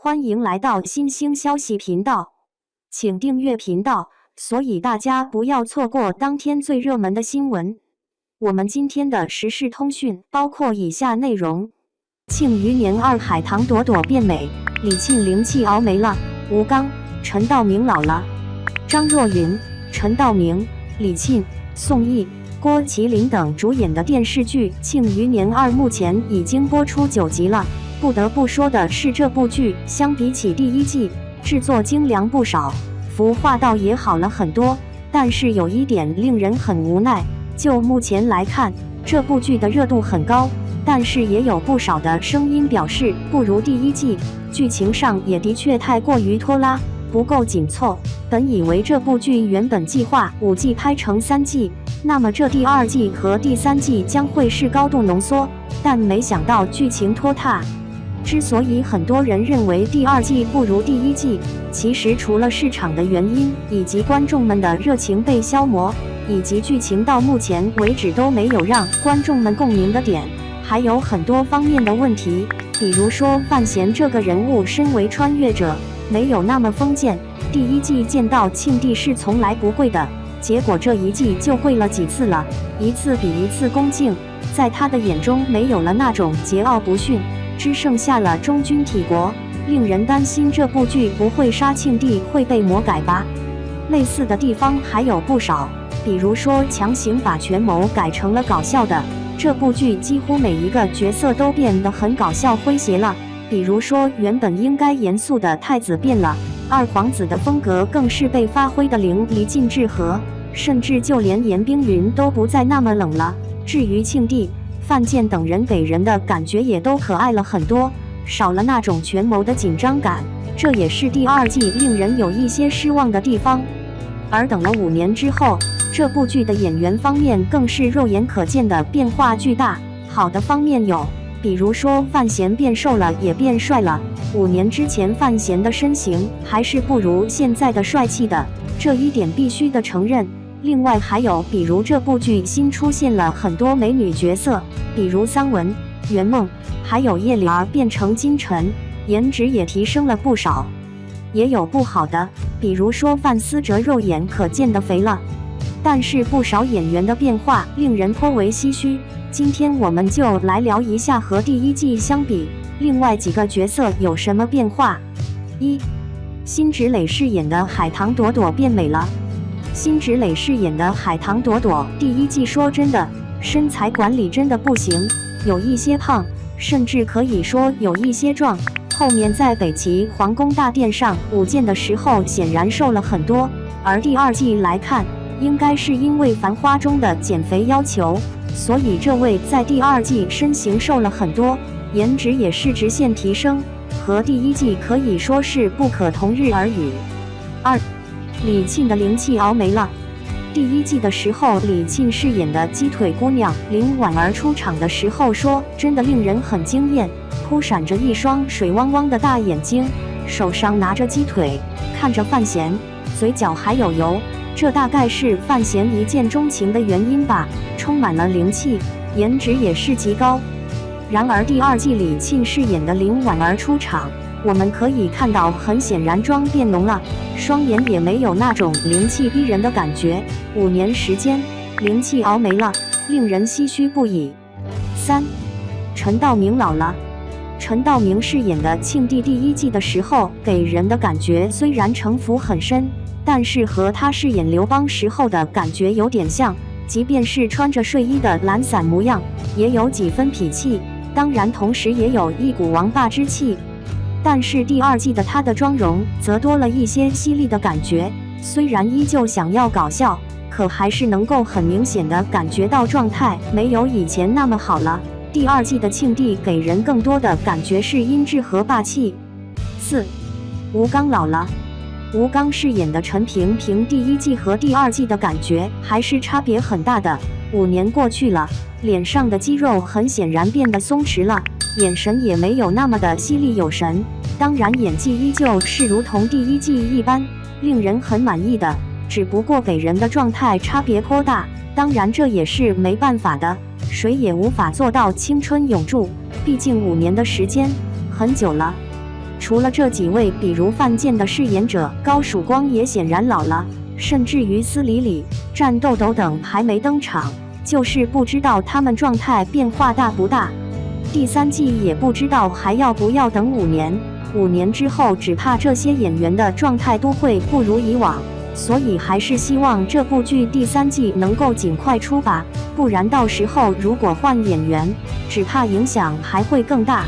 欢迎来到新兴消息频道，请订阅频道，所以大家不要错过当天最热门的新闻。我们今天的时事通讯包括以下内容：庆余年2海棠朵朵变美，李沁灵气熬没了，吴刚、陈道明老了。张若昀、陈道明、李沁、宋轶、郭麒麟等主演的电视剧《庆余年2》目前已经播出9集了。不得不说的是，这部剧相比起第一季，制作精良不少，服化道也好了很多。但是有一点令人很无奈，就目前来看，这部剧的热度很高，但是也有不少的声音表示不如第一季，剧情上也的确太过于拖拉，不够紧凑。本以为这部剧原本计划5季拍成3季，那么这第2季和第3季将会是高度浓缩，但没想到剧情拖沓。之所以很多人认为第2季不如第一季，其实除了市场的原因，以及观众们的热情被消磨，以及剧情到目前为止都没有让观众们共鸣的点，还有很多方面的问题。比如说范闲这个人物身为穿越者，没有那么封建，第一季见到庆帝是从来不跪的，结果这一季就跪了几次了，一次比一次恭敬，在他的眼中没有了那种桀骜不驯，只剩下了忠君体国，令人担心这部剧不会杀庆帝会被魔改吧。类似的地方还有不少，比如说强行把权谋改成了搞笑的，这部剧几乎每一个角色都变得很搞笑诙谐了。比如说原本应该严肃的太子变了，二皇子的风格更是被发挥的淋漓尽致和，甚至就连严冰云都不再那么冷了。至于庆帝、范建等人给人的感觉也都可爱了很多，少了那种权谋的紧张感，这也是第2季令人有一些失望的地方。而等了5年之后，这部剧的演员方面更是肉眼可见的变化巨大。好的方面有，比如说范闲变瘦了也变帅了，5年之前范闲的身形还是不如现在的帅气的，这一点必须的承认。另外还有比如这部剧新出现了很多美女角色，比如桑文、圆梦，还有叶莲儿变成金晨，颜值也提升了不少。也有不好的，比如说范思哲肉眼可见的肥了，但是不少演员的变化令人颇为唏嘘。今天我们就来聊一下和第一季相比，另外几个角色有什么变化。1. 辛芷蕾饰演的海棠朵朵变美了。辛芷蕾饰演的海棠朵朵，第一季说真的，身材管理真的不行，有一些胖，甚至可以说有一些壮。后面在北齐皇宫大殿上舞剑的时候，显然瘦了很多。而第2季来看，应该是因为《繁花》中的减肥要求，所以这位在第2季身形瘦了很多，颜值也是直线提升，和第一季可以说是不可同日而语。2. 李沁的灵气熬没了。第一季的时候，李沁饰演的鸡腿姑娘林婉儿出场的时候说，真的令人很惊艳，忽闪着一双水汪汪的大眼睛，手上拿着鸡腿，看着范闲，嘴角还有油，这大概是范闲一见钟情的原因吧，充满了灵气，颜值也是极高。然而第2季李沁饰演的林婉儿出场，我们可以看到很显然妆变浓了，双眼也没有那种灵气逼人的感觉，5年时间灵气熬没了，令人唏嘘不已。3. 陈道明老了。陈道明饰演的庆帝第一季的时候，给人的感觉虽然城府很深，但是和他饰演刘邦时候的感觉有点像，即便是穿着睡衣的懒散模样，也有几分痞气，当然同时也有一股王霸之气。但是第2季的他的妆容则多了一些犀利的感觉，虽然依旧想要搞笑，可还是能够很明显的感觉到状态没有以前那么好了。第2季的庆帝给人更多的感觉是阴质和霸气。4. 吴刚老了。吴刚饰演的陈萍萍，第一季和第2季的感觉还是差别很大的。5年过去了，脸上的肌肉很显然变得松弛了，眼神也没有那么的犀利有神，当然演技依旧是如同第一季一般，令人很满意的，只不过给人的状态差别颇大，当然这也是没办法的，谁也无法做到青春永驻，毕竟5年的时间很久了。除了这几位，比如范建的饰演者高曙光也显然老了，甚至于司礼礼、战豆豆等还没登场，就是不知道他们状态变化大不大。第3季也不知道还要不要等5年，5年之后只怕这些演员的状态都会不如以往，所以还是希望这部剧第3季能够尽快出吧，不然到时候如果换演员，只怕影响还会更大。